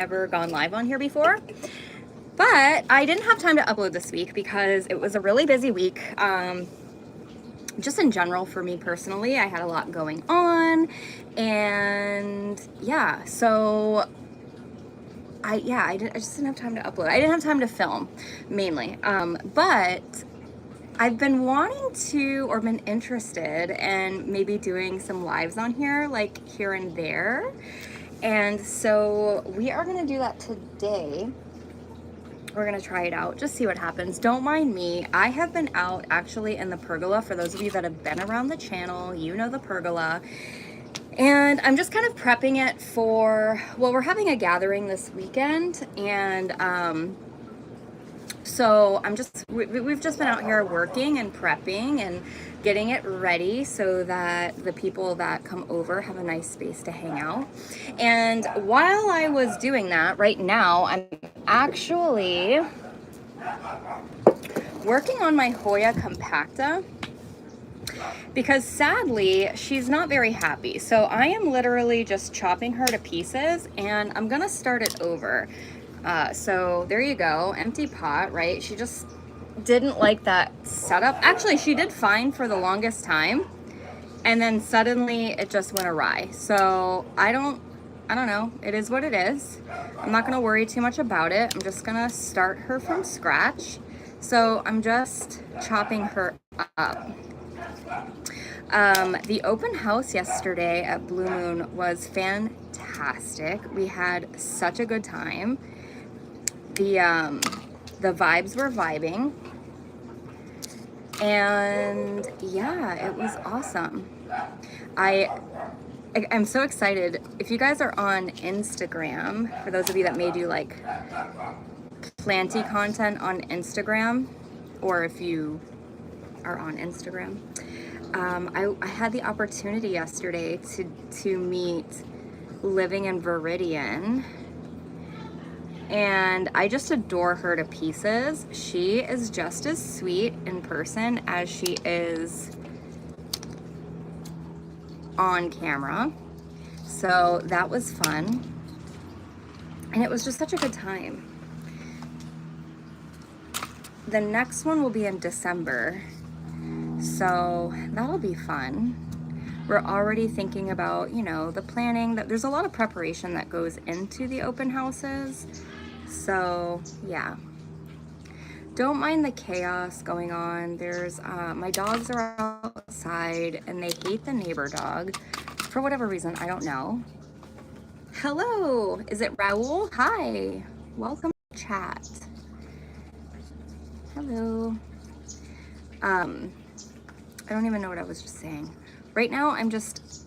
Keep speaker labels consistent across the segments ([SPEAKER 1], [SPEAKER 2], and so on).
[SPEAKER 1] ever gone live on here before. But I didn't have time to upload this week because it was a really busy week. Just in general for me personally, I had a lot going on, and yeah, so I just didn't have time to upload. I didn't have time to film mainly, but I've been wanting to, or been interested in maybe doing some lives on here, like here and there. And so we are gonna do that today. We're gonna try it out, just see what happens. Don't mind me. I have been out actually in the pergola. For those of you that have been around the channel, you know the pergola. And I'm just kind of prepping it for, well, we're having a gathering this weekend, and so we've just been out here working and prepping and getting it ready so that the people that come over have a nice space to hang out. And while I was doing that, right now, I'm actually working on my Hoya compacta because sadly, she's not very happy. So I am literally just chopping her to pieces and I'm gonna start it over. So there you go, empty pot, right? She just didn't like that setup. Actually, she did fine for the longest time, and then suddenly it just went awry. So I don't know, it is what it is. I'm not gonna worry too much about it. I'm just gonna start her from scratch. So I'm just chopping her up. The open house yesterday at Blue Moon was fantastic. We had such a good time. The vibes were vibing, and yeah, it was awesome. I'm so excited. If you guys are on Instagram, for those of you that may do like planty content on Instagram, or if you are on Instagram, I had the opportunity yesterday to meet Living in Viridian, and I just adore her to pieces. She is just as sweet in person as she is on camera. So that was fun. And it was just such a good time. The next one will be in December. So that'll be fun. We're already thinking about, you know, the planning. There's a lot of preparation that goes into the open houses. So yeah, don't mind the chaos going on. There's my dogs are outside and they hate the neighbor dog for whatever reason. I don't know. Hello, is it Raul? Hi, welcome to chat. Hello. I don't even know what I was just saying. Right now I'm just,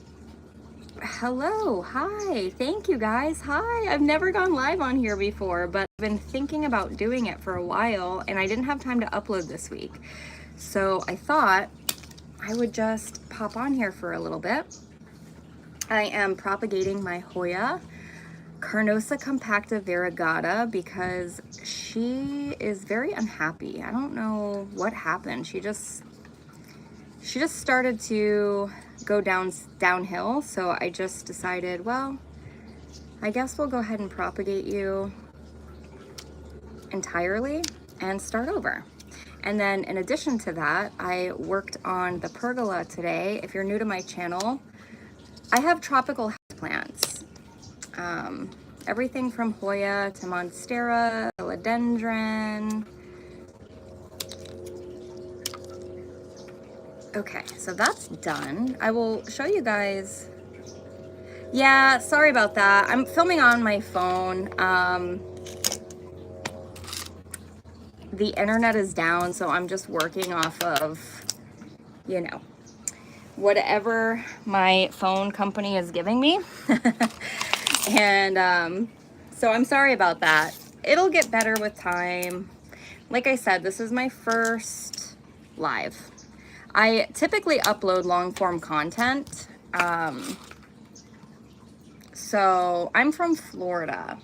[SPEAKER 1] hello, hi, thank you guys, hi. I've never gone live on here before, but I've been thinking about doing it for a while and I didn't have time to upload this week. So I thought I would just pop on here for a little bit. I am propagating my Hoya Carnosa compacta variegata because she is very unhappy. I don't know what happened. She just started to go downhill, so I just decided, well, I guess we'll go ahead and propagate you entirely and start over. And then in addition to that, I worked on the pergola today. If you're new to my channel, I have tropical houseplants. Everything from Hoya to Monstera, philodendron. Okay, so that's done. I will show you guys. Yeah, sorry about that. I'm filming on my phone. The internet is down, so I'm just working off of, you know, whatever my phone company is giving me. And so I'm sorry about that. It'll get better with time. Like I said, this is my first live. I typically upload long form content. So I'm from Florida.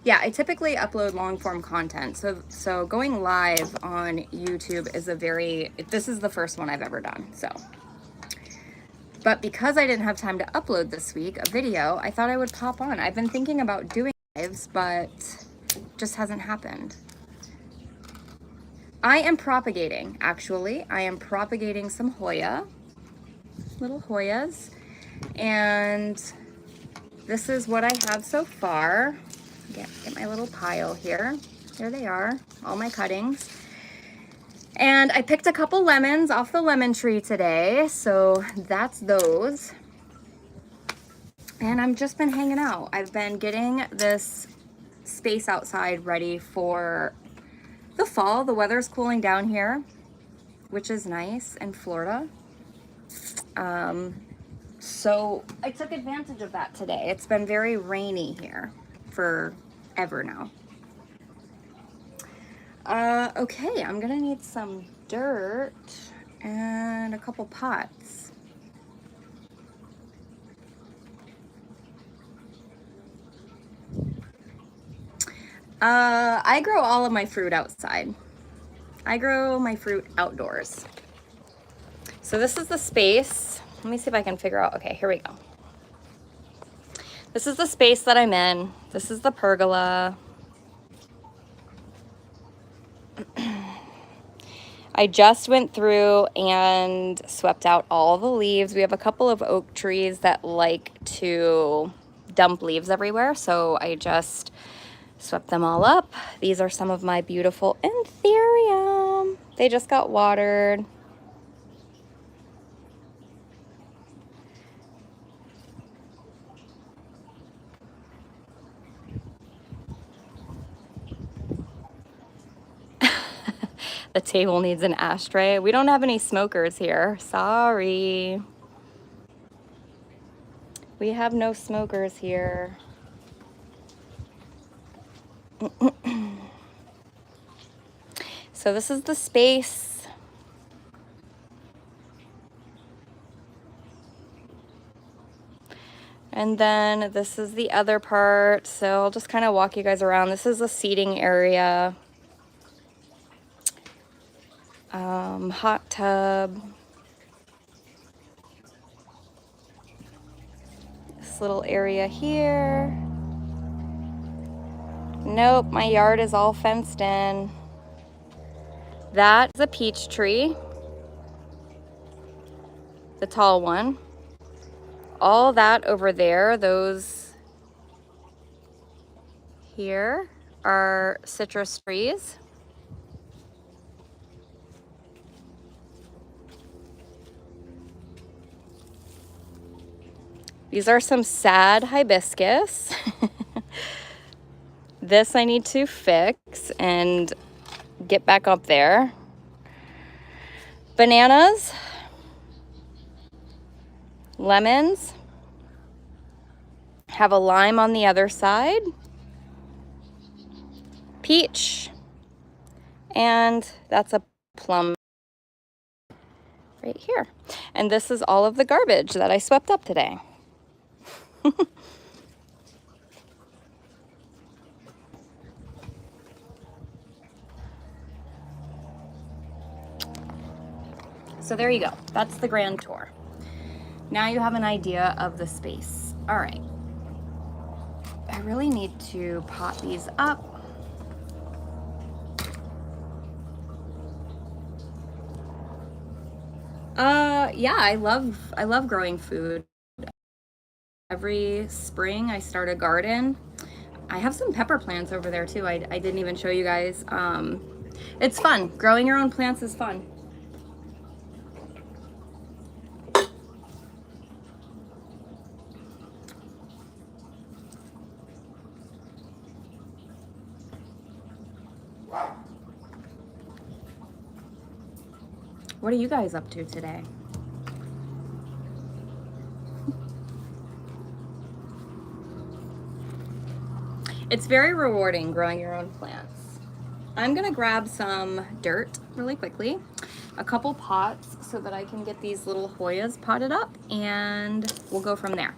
[SPEAKER 1] Yeah, I typically upload long form content. So going live on YouTube is this is the first one I've ever done. So But because I didn't have time to upload this week a video, I thought I would pop on. I've been thinking about doing lives, but just hasn't happened. I am propagating, actually. I am propagating some Hoya, little Hoyas. And this is what I have so far. Get my little pile here. There they are, all my cuttings. And I picked a couple lemons off the lemon tree today, so that's those. And I've just been hanging out. I've been getting this space outside ready for the fall. The weather's cooling down here, which is nice in Florida. So I took advantage of that today. It's been very rainy here forever now. Okay, I'm gonna need some dirt and a couple pots. I grow all of my fruit outside. I grow my fruit outdoors. So this is the space. Let me see if I can figure out. Okay, here we go. This is the space that I'm in. This is the pergola. I just went through and swept out all the leaves. We have a couple of oak trees that like to dump leaves everywhere, so I just swept them all up. These are some of my beautiful anthurium. They just got watered. The table needs an ashtray. We don't have any smokers here. Sorry. We have no smokers here. So this is the space. And then this is the other part. So I'll just kind of walk you guys around. This is the seating area. Hot tub. This little area here. Nope, my yard is all fenced in. That is a peach tree. The tall one. All that over there, those here are citrus trees. These are some sad hibiscus. This I need to fix and get back up there. Bananas, lemons, have a lime on the other side, peach, and that's a plum right here. And this is all of the garbage that I swept up today. So there you go. That's the grand tour. Now you have an idea of the space. All right. I really need to pot these up. Yeah, I love growing food. Every spring I start a garden. I have some pepper plants over there too. I didn't even show you guys. It's fun. Growing your own plants is fun. What are you guys up to today? It's very rewarding growing your own plants. I'm gonna grab some dirt really quickly, a couple pots so that I can get these little Hoyas potted up, and we'll go from there.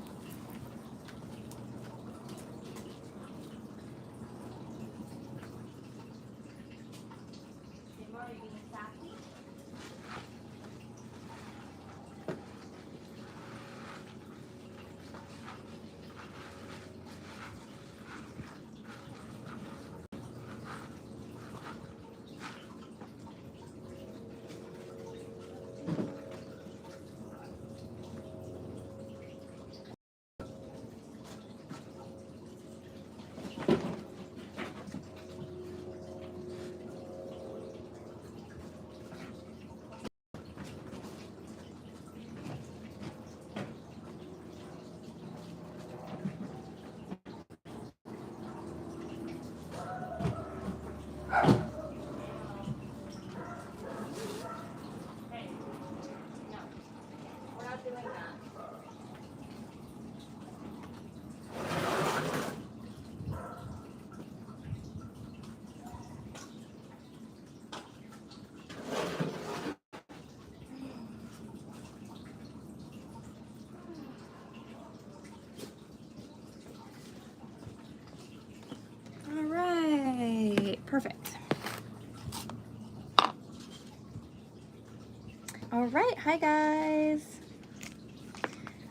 [SPEAKER 1] All right, hi guys.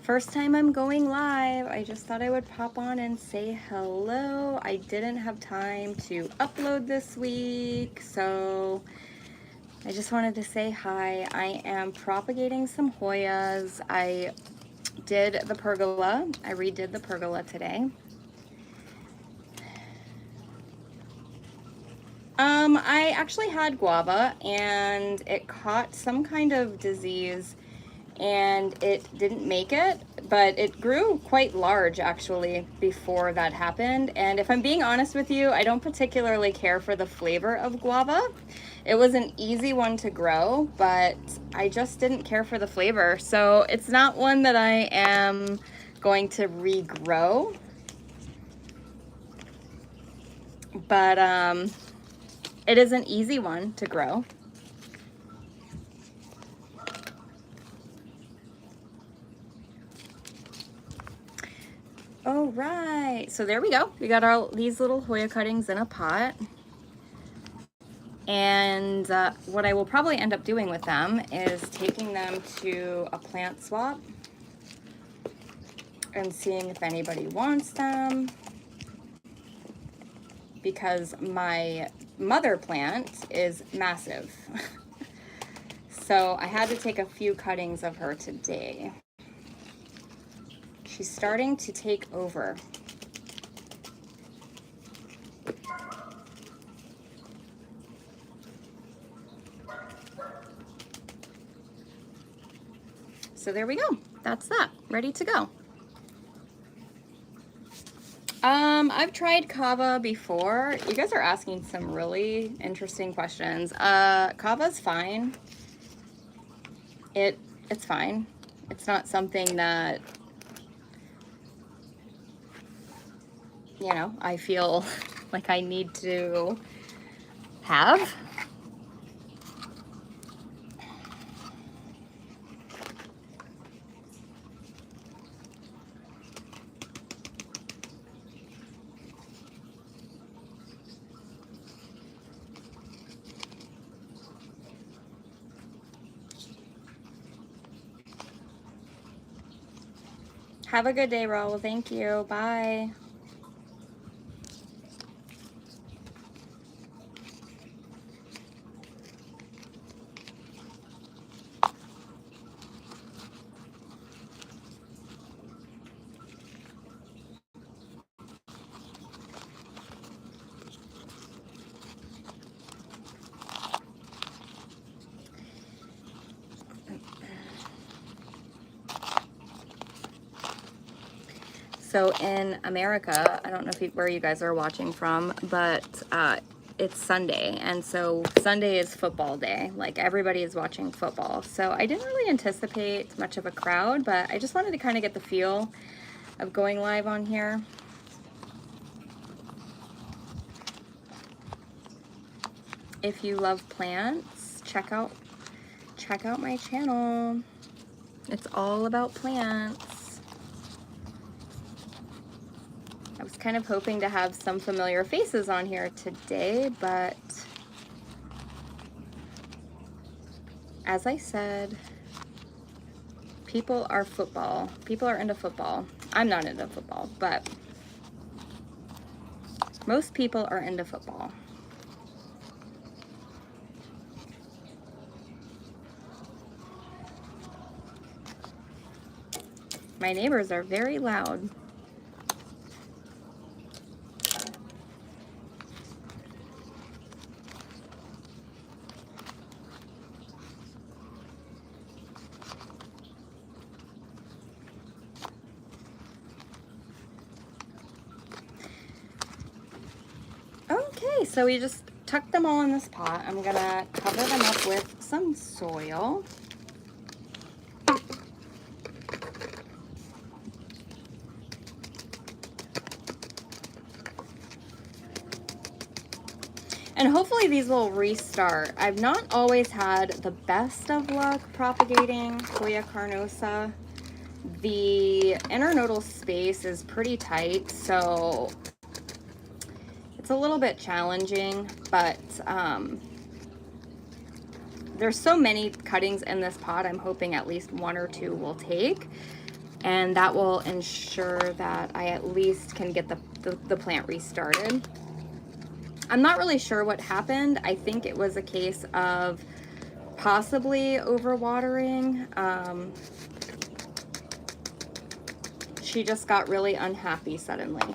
[SPEAKER 1] First time I'm going live. I just thought I would pop on and say hello. I didn't have time to upload this week, so I just wanted to say hi. I am propagating some Hoyas. I did the pergola. I redid the pergola today. I actually had guava and it caught some kind of disease and it didn't make it, but it grew quite large actually before that happened. And if I'm being honest with you, I don't particularly care for the flavor of guava. It was an easy one to grow, but I just didn't care for the flavor. So it's not one that I am going to regrow. But it is an easy one to grow. All right, so there we go. We got these little Hoya cuttings in a pot. And what I will probably end up doing with them is taking them to a plant swap and seeing if anybody wants them. Because my mother plant is massive. So I had to take a few cuttings of her today. She's starting to take over. So there we go. That's that. Ready to go. I've tried kava before. You guys are asking some really interesting questions. Kava's fine. It's fine. It's not something that, you know, I feel like I need to have. Have a good day, Raul. Thank you. Bye. So in America, I don't know where you guys are watching from, but it's Sunday, and so Sunday is football day. Like, everybody is watching football. So I didn't really anticipate much of a crowd, but I just wanted to kind of get the feel of going live on here. If you love plants, check out my channel. It's all about plants. I was kind of hoping to have some familiar faces on here today, but as I said, people are into football. I'm not into football, but most people are into football. My neighbors are very loud. Okay, so we just tucked them all in this pot. I'm gonna cover them up with some soil. And hopefully these will restart. I've not always had the best of luck propagating Hoya carnosa. The internodal space is pretty tight, so it's a little bit challenging, but there's so many cuttings in this pot, I'm hoping at least 1 or 2 will take. And that will ensure that I at least can get the plant restarted. I'm not really sure what happened. I think it was a case of possibly overwatering. She just got really unhappy suddenly.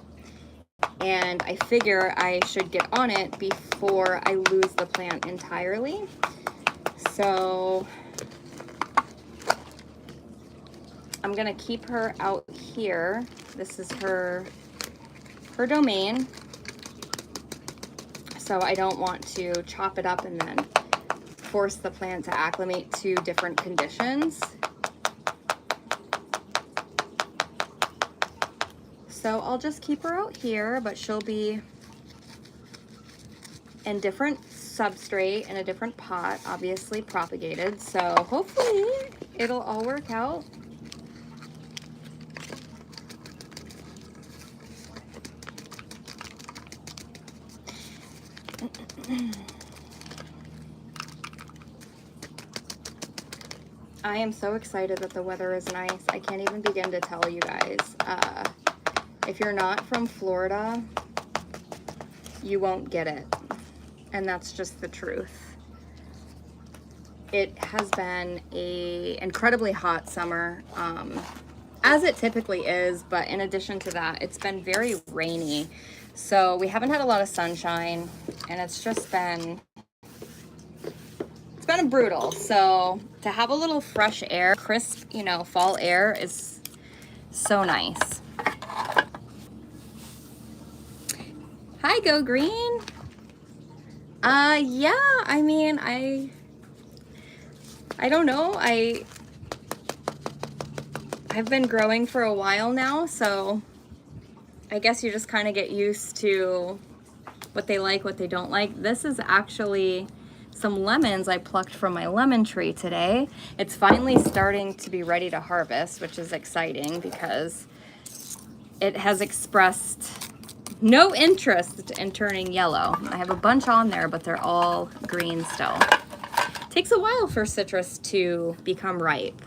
[SPEAKER 1] And I figure I should get on it before I lose the plant entirely. So I'm gonna keep her out here. This is her domain. So I don't want to chop it up and then force the plant to acclimate to different conditions. So I'll just keep her out here, but she'll be in different substrate in a different pot, obviously propagated. So hopefully it'll all work out. I am so excited that the weather is nice. I can't even begin to tell you guys. If you're not from Florida, you won't get it. And that's just the truth. It has been an incredibly hot summer, as it typically is, but in addition to that, it's been very rainy. So we haven't had a lot of sunshine, and it's been brutal. So to have a little fresh air, crisp, you know, fall air is so nice. Hi, Go Green. Yeah, I mean, I don't know. I've been growing for a while now, so I guess you just kind of get used to what they like, what they don't like. This is actually some lemons I plucked from my lemon tree today. It's finally starting to be ready to harvest, which is exciting because it has expressed no interest in turning yellow. I have a bunch on there, but they're all green still. It takes a while for citrus to become ripe.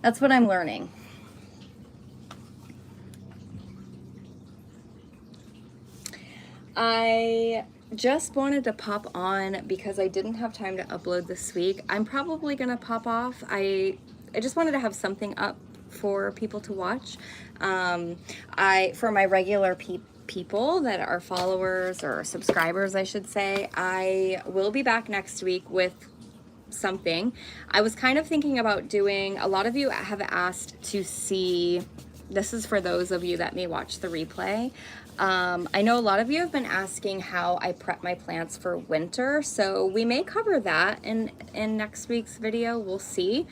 [SPEAKER 1] That's what I'm learning. I just wanted to pop on because I didn't have time to upload this week. I'm probably gonna pop off. I just wanted to have something up for people to watch. For my regular people that are followers or subscribers, I should say, I will be back next week with something. I was kind of thinking about doing, a lot of you have asked to see, this is for those of you that may watch the replay. I know a lot of you have been asking how I prep my plants for winter, so we may cover that in next week's video. We'll see.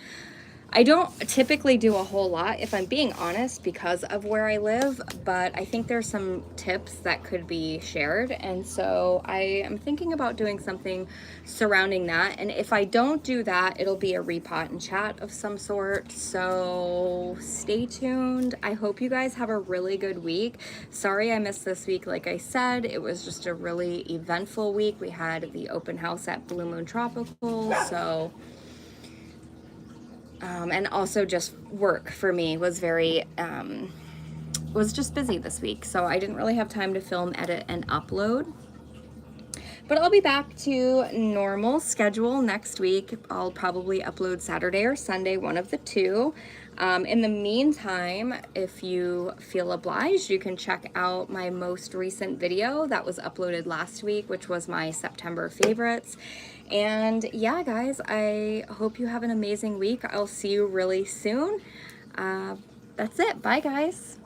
[SPEAKER 1] I don't typically do a whole lot, if I'm being honest, because of where I live, but I think there's some tips that could be shared, and so I am thinking about doing something surrounding that. And if I don't do that, it'll be a repot and chat of some sort, so stay tuned. I hope you guys have a really good week. Sorry I missed this week. Like I said, it was just a really eventful week. We had the open house at Blue Moon Tropical, so and also just work for me was was just busy this week, so I didn't really have time to film, edit, and upload. But I'll be back to normal schedule next week. I'll probably upload Saturday or Sunday, one of the two. In the meantime, if you feel obliged, you can check out my most recent video that was uploaded last week, which was my September favorites. And yeah, guys, I hope you have an amazing week. I'll see you really soon. That's it. Bye, guys.